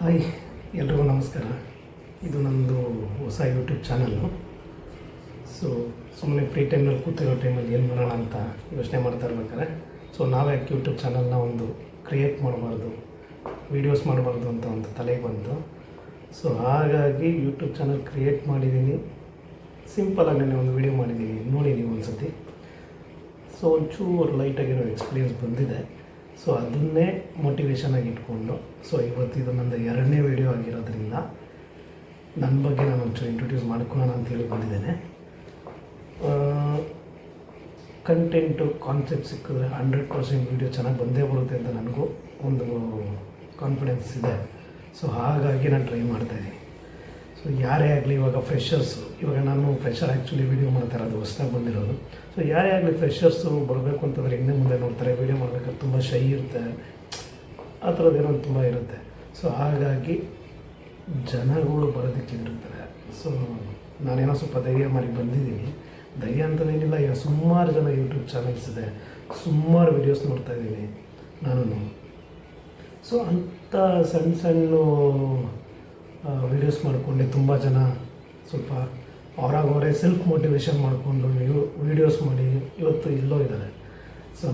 Hi, ಎಲ್ರಿಗೂ ನಮಸ್ಕಾರ. ಇದು ನಮ್ಮದು ಹೊಸ ಯೂಟ್ಯೂಬ್ ಚಾನಲ್ಲು. ಸುಮ್ಮನೆ ಫ್ರೀ ಟೈಮ್ನಲ್ಲಿ ಕೂತಿರೋ ಟೈಮಲ್ಲಿ ಏನು ಮಾಡೋಣ ಅಂತ ಯೋಚನೆ ಮಾಡ್ತಾ ಇರ್ಬೇಕಾದ್ರೆ ನಾವು ಯಾಕೆ ಯೂಟ್ಯೂಬ್ ಚಾನಲ್ನ ಒಂದು ಕ್ರಿಯೇಟ್ ಮಾಡಬಾರ್ದು, ವೀಡಿಯೋಸ್ ಮಾಡಬಾರ್ದು ಅಂತ ಒಂದು ತಲೆಗೆ ಬಂತು. ಹಾಗಾಗಿ ಯೂಟ್ಯೂಬ್ ಚಾನಲ್ ಕ್ರಿಯೇಟ್ ಮಾಡಿದ್ದೀನಿ. ಸಿಂಪಲಾಗಿ ಒಂದು ವೀಡಿಯೋ ಮಾಡಿದ್ದೀನಿ, ನೋಡಿ ನೀವು ಒಂದು ಸತಿ. ಒಂಚೂರು ಲೈಟಾಗಿರೋ ಎಕ್ಸ್ಪೀರಿಯೆನ್ಸ್ ಬಂದಿದೆ. ಅದನ್ನೇ ಮೋಟಿವೇಶನ್ ಆಗಿ ಇಟ್ಕೊಂಡು ಇವತ್ತು ಇದು ನನ್ನ 2ನೇ ವೀಡಿಯೋ ಆಗಿರೋದ್ರಿಂದ ನನ್ನ ಬಗ್ಗೆ ನಾನು ಒಂಚೂರು ಇಂಟ್ರೊಡ್ಯೂಸ್ ಮಾಡ್ಕೊಳ್ಳೋಣ ಅಂತೇಳಿ ಬಂದಿದ್ದೇನೆ. ಕಂಟೆಂಟು ಕಾನ್ಸೆಪ್ಟ್ ಸಿಕ್ಕಿದ್ರೆ 100% ವೀಡಿಯೋ ಚೆನ್ನಾಗಿ ಬಂದೇ ಬರುತ್ತೆ ಅಂತ ನನಗೂ ಒಂದು ಕಾನ್ಫಿಡೆನ್ಸ್ ಇದೆ. ಹಾಗಾಗಿ ನಾನು ಟ್ರೈ ಮಾಡ್ತಾಯಿದ್ದೀನಿ. ಯಾರೇ ಆಗಲಿ, ಇವಾಗ ಫ್ರೆಷರ್ಸು, ಇವಾಗ ನಾನು ಫ್ರೆಷರ್ ಆ್ಯಕ್ಚುಲಿ ವೀಡಿಯೋ ಮಾಡ್ತಾ ಇರೋದು, ಹೊಸ್ದಾಗಿ ಬಂದಿರೋದು. ಯಾರೇ ಆಗಲಿ ಫ್ರೆಷರ್ಸು ಬರಬೇಕು ಅಂತಂದರೆ ಹಿಂದೆ ಮುಂದೆ ನೋಡ್ತಾರೆ. ವೀಡಿಯೋ ಮಾಡಬೇಕಾದ್ರೆ ತುಂಬ ಶೈ ಇರುತ್ತೆ, ಆ ಥರದ್ದೇನೋ ತುಂಬ ಇರುತ್ತೆ. ಹಾಗಾಗಿ ಜನಗಳು ಬರೋದಕ್ಕೆ ಇರ್ತಾರೆ. ನಾನೇನೋ ಸ್ವಲ್ಪ ಧೈರ್ಯ ಮಾಡಿ ಬಂದಿದ್ದೀನಿ. ಧೈರ್ಯ ಅಂತಲೇನಿಲ್ಲ, ಈಗ ಸುಮಾರು ಜನ ಯೂಟ್ಯೂಬ್ ಚಾನಲ್ಸ್ ಇದೆ, ಸುಮಾರು ವೀಡಿಯೋಸ್ ನೋಡ್ತಾಯಿದ್ದೀನಿ ನಾನು. ಅಂಥ ಸಣ್ಣ ವೀಡಿಯೋಸ್ ಮಾಡಿಕೊಂಡೆ ತುಂಬ ಜನ ಸ್ವಲ್ಪ ಅವರಾಗವರೇ ಸೆಲ್ಫ್ ಮೋಟಿವೇಶನ್ ಮಾಡಿಕೊಂಡು ವೀಡಿಯೋಸ್ ಮಾಡಿ ಇವತ್ತು ಎಲ್ಲೋ ಇದ್ದಾರೆ.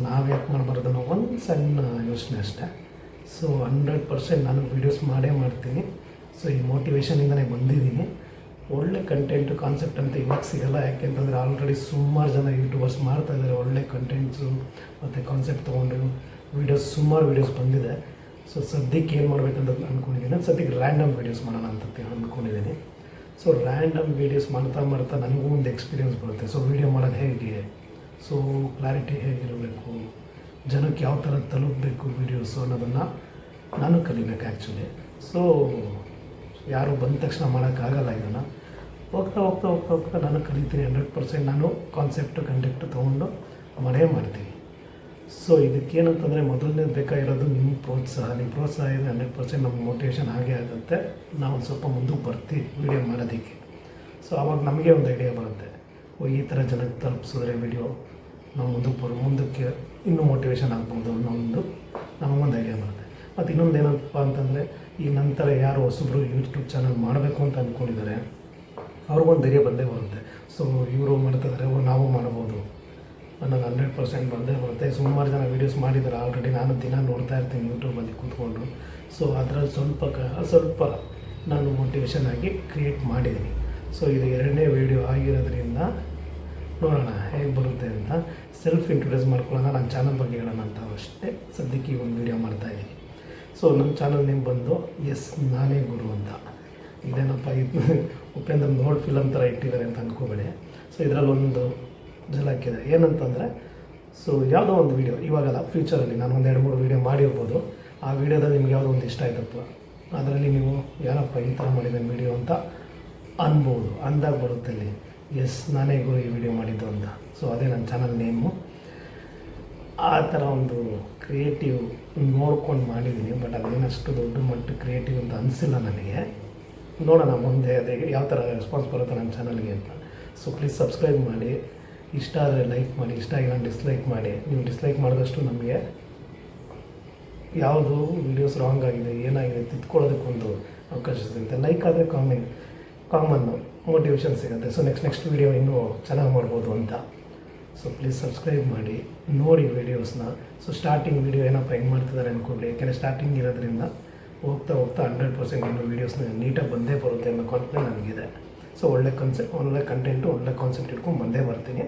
ನಾವು ಯಾಕೆ ಮಾಡಬಾರ್ದು ಅನ್ನೋ ಒಂದು ಸಣ್ಣ ಯೋಚನೆ ಅಷ್ಟೇ. 100% ನಾನು ವೀಡಿಯೋಸ್ ಮಾಡೇ ಮಾಡ್ತೀನಿ. ಈ ಮೋಟಿವೇಶನಿಂದನೇ ಬಂದಿದ್ದೀನಿ. ಒಳ್ಳೆ ಕಂಟೆಂಟು ಕಾನ್ಸೆಪ್ಟ್ ಅಂತ ಇವಾಗ ಸಿಗೋಲ್ಲ, ಯಾಕೆಂತಂದರೆ ಆಲ್ರೆಡಿ ಸುಮಾರು ಜನ ಯೂಟ್ಯೂಬರ್ಸ್ ಮಾಡ್ತಾಯಿದ್ದಾರೆ. ಒಳ್ಳೆ ಕಂಟೆಂಟ್ಸು ಮತ್ತು ಕಾನ್ಸೆಪ್ಟ್ ತೊಗೊಂಡು ಸುಮಾರು ವೀಡಿಯೋಸ್ ಬಂದಿದೆ. ಸದ್ಯಕ್ಕೆ ಏನು ಮಾಡಬೇಕಂತ ಅಂದ್ಕೊಂಡಿದ್ದೀನಿ. ಸದ್ಯಕ್ಕೆ ರ್ಯಾಂಡಮ್ ವೀಡಿಯೋಸ್ ಮಾಡೋಣ ಅಂತ ಅಂದ್ಕೊಂಡಿದ್ದೀನಿ. ರ್ಯಾಂಡಮ್ ವೀಡಿಯೋಸ್ ಮಾಡ್ತಾ ನನಗೂ ಒಂದು ಎಕ್ಸ್ಪೀರಿಯೆನ್ಸ್ ಬರುತ್ತೆ. ವೀಡಿಯೋ ಮಾಡೋದು ಹೇಗೆ, ಕ್ಲಾರಿಟಿ ಹೇಗಿರಬೇಕು, ಜನಕ್ಕೆ ಯಾವ ಥರ ತಲುಪಬೇಕು ವೀಡಿಯೋಸು ಅನ್ನೋದನ್ನು ನಾನು ಕಲಿಬೇಕು ಆ್ಯಕ್ಚುಲಿ. ಯಾರು ಬಂದ ತಕ್ಷಣ ಮಾಡೋಕ್ಕಾಗಲ್ಲ. ಇದನ್ನು ಹೋಗ್ತಾ ನಾನು ಕಲಿತೀನಿ. 100% ನಾನು ಕಾನ್ಸೆಪ್ಟು ಕಂಟೆಂಟ್ ತೊಗೊಂಡು ಮಾಡ್ತೀನಿ. ಇದಕ್ಕೇನಂತಂದರೆ ಮೊದಲನೇದು ಬೇಕಾಗಿರೋದು ನಿಮ್ಮ ಪ್ರೋತ್ಸಾಹ. ನಿಮ್ಮ ಪ್ರೋತ್ಸಾಹ ಇದೆ 100% ನಮ್ಗೆ ಮೋಟಿವೇಶನ್ ಆಗೇ ಆಗುತ್ತೆ. ನಾವು ಒಂದು ಸ್ವಲ್ಪ ಮುಂದಕ್ಕೆ ಬರ್ತೀವಿ ವೀಡಿಯೋ ಮಾಡೋದಕ್ಕೆ. ಆವಾಗ ನಮಗೆ ಒಂದು ಐಡಿಯಾ ಬರುತ್ತೆ, ಈ ಥರ ಜನಕ್ಕೆ ತಲುಪಿಸಿದ್ರೆ ವೀಡಿಯೋ ನಾವು ಮುಂದಕ್ಕೆ ಇನ್ನೂ ಮೋಟಿವೇಶನ್ ಆಗ್ಬೋದು ಅನ್ನೋ ನಮಗೊಂದು ಐಡಿಯಾ ಬರುತ್ತೆ. ಮತ್ತು ಇನ್ನೊಂದು ಏನಪ್ಪ ಅಂತಂದರೆ, ಈ ನಂತರ ಯಾರು ಹೊಸಬ್ರು ಯೂಟ್ಯೂಬ್ ಚಾನಲ್ ಮಾಡಬೇಕು ಅಂತ ಅಂದ್ಕೊಂಡಿದ್ದಾರೆ ಅವ್ರಿಗೊಂದು ಧೈರ್ಯ ಬಂದೇ ಬರುತ್ತೆ. ಇವರು ಮಾಡ್ತಿದ್ದಾರೆ, ನಾವು ಮಾಡ್ಬೋದು ಅನ್ನೋದು 100% ಬಂದೇ ಬರುತ್ತೆ. ಸುಮಾರು ಜನ ವೀಡಿಯೋಸ್ ಮಾಡಿದ್ದಾರೆ ಆಲ್ರೆಡಿ. ನಾನು ದಿನ ನೋಡ್ತಾ ಇರ್ತೀನಿ ಯೂಟ್ಯೂಬಲ್ಲಿ ಕೂತ್ಕೊಂಡು. ಅದರಲ್ಲಿ ಸ್ವಲ್ಪ ನಾನು ಮೋಟಿವೇಶನ್ ಆಗಿ ಕ್ರಿಯೇಟ್ ಮಾಡಿದ್ದೀನಿ. ಇದು 2ನೇ ವೀಡಿಯೋ ಆಗಿರೋದ್ರಿಂದ ನೋಡೋಣ ಹೇಗೆ ಬರುತ್ತೆ ಅಂತ. ಸೆಲ್ಫ್ ಇಂಟ್ರೊಡ್ಯೂಸ್ ಮಾಡ್ಕೊಳ್ಳೋಣ, ನನ್ನ ಚಾನಲ್ ಬಗ್ಗೆ ಹೇಳೋಣ ಅಂತ ಅಷ್ಟೇ ಸದ್ಯಕ್ಕೆ ಒಂದು ವೀಡಿಯೋ ಮಾಡ್ತಾಯಿದ್ದೀನಿ. ನನ್ನ ಚಾನಲ್ ನೇಮ್ ಬಂದು ನಾನೇ ಗುರು ಅಂತ. ಇದೇನಪ್ಪ, ಇದು ಉಪೇಂದ್ರ ನೋಡ್ ಫಿಲಮ್ ಥರ ಇಟ್ಟಿದ್ದಾರೆ ಅಂತ ಅಂದ್ಕೋಬೇಡಿ. ಇದರಲ್ಲೊಂದು ಜಲಾಕಿದೆ ಏನಂತಂದರೆ, ಯಾವುದೋ ಒಂದು ವೀಡಿಯೋ ಇವಾಗಲ್ಲ, ಫ್ಯೂಚರಲ್ಲಿ ನಾನು ಒಂದು 2-3 ವೀಡಿಯೋ ಮಾಡಿರ್ಬೋದು. ಆ ವೀಡಿಯೋದಲ್ಲಿ ನಿಮ್ಗೆ ಯಾವುದೋ ಒಂದು ಇಷ್ಟ ಆಯ್ತಪ್ಪ, ಅದರಲ್ಲಿ ನೀವು ಯಾರಪ್ಪ ಈ ಥರ ಮಾಡಿದ್ದೇನೆ ವೀಡಿಯೋ ಅಂತ ಅನ್ಬೋದು. ಅಂದಾಗ ಬರುತ್ತೆ ಅಲ್ಲಿ ನಾನೇ ಗುರು ಈ ವಿಡಿಯೋ ಮಾಡಿದ್ದು ಅಂತ. ಅದೇ ನನ್ನ ಚಾನಲ್ ನೇಮು. ಆ ಥರ ಒಂದು ಕ್ರಿಯೇಟಿವ್ ನೋಡ್ಕೊಂಡು ಮಾಡಿದ್ದೀನಿ. ಬಟ್ ಅದೇನಷ್ಟು ದೊಡ್ಡ ಮಟ್ಟ ಕ್ರಿಯೇಟಿವ್ ಅಂತ ಅನಿಸಿಲ್ಲ ನನಗೆ. ನೋಡೋಣ ಮುಂದೆ ಅದೇ ಯಾವ ಥರ ರೆಸ್ಪಾನ್ಸ್ ಬರುತ್ತೆ ನನ್ನ ಚಾನಲ್ಗೆ ಅಂತ. ಪ್ಲೀಸ್ ಸಬ್ಸ್ಕ್ರೈಬ್ ಮಾಡಿ. ಇಷ್ಟ ಆದರೆ ಲೈಕ್ ಮಾಡಿ, ಇಷ್ಟ ಆಗಿಲ್ಲ ಡಿಸ್ಲೈಕ್ ಮಾಡಿ. ನೀವು ಡಿಸ್ಲೈಕ್ ಮಾಡಿದಷ್ಟು ನಮಗೆ ಯಾವುದು ವೀಡಿಯೋಸ್ ರಾಂಗ್ ಆಗಿದೆ, ಏನಾಗಿದೆ ತಿದ್ಕೊಳ್ಳೋದಕ್ಕೊಂದು ಅವಕಾಶ ಸಿಗುತ್ತೆ. ಲೈಕ್ ಆದರೆ ಕಾಮನ್ನು ಮೋಟಿವೇಶನ್ ಸಿಗುತ್ತೆ. ನೆಕ್ಸ್ಟ್ ವೀಡಿಯೋ ಇನ್ನೂ ಚೆನ್ನಾಗಿ ಮಾಡ್ಬೋದು ಅಂತ. ಪ್ಲೀಸ್ ಸಬ್ಸ್ಕ್ರೈಬ್ ಮಾಡಿ, ನೋಡಿ ವೀಡಿಯೋಸ್ನ. ಸ್ಟಾರ್ಟಿಂಗ್ ವೀಡಿಯೋ ಏನಪ್ಪ ಹೆಂಗೆ ಮಾಡ್ತಿದ್ದಾರೆ ಅಂದ್ಕೊಳ್ಳಿ, ಯಾಕೆಂದರೆ ಸ್ಟಾರ್ಟಿಂಗ್ ಇರೋದ್ರಿಂದ ಹೋಗ್ತಾ 100% ಇನ್ನೂ ವೀಡಿಯೋಸ್ನ ನೀಟಾಗಿ ಬಂದೇ ಬರುತ್ತೆ ಅನ್ನೋ ಕಾನ್ಫಿಡೆನ್ಸ್ ನನಗಿದೆ. ಒಳ್ಳೆ ಕಂಟೆಂಟು, ಒಳ್ಳೆ ಕಾನ್ಸೆಪ್ಟ್ ಇಟ್ಕೊಂಡು ಬಂದೇ ಬರ್ತೀನಿ.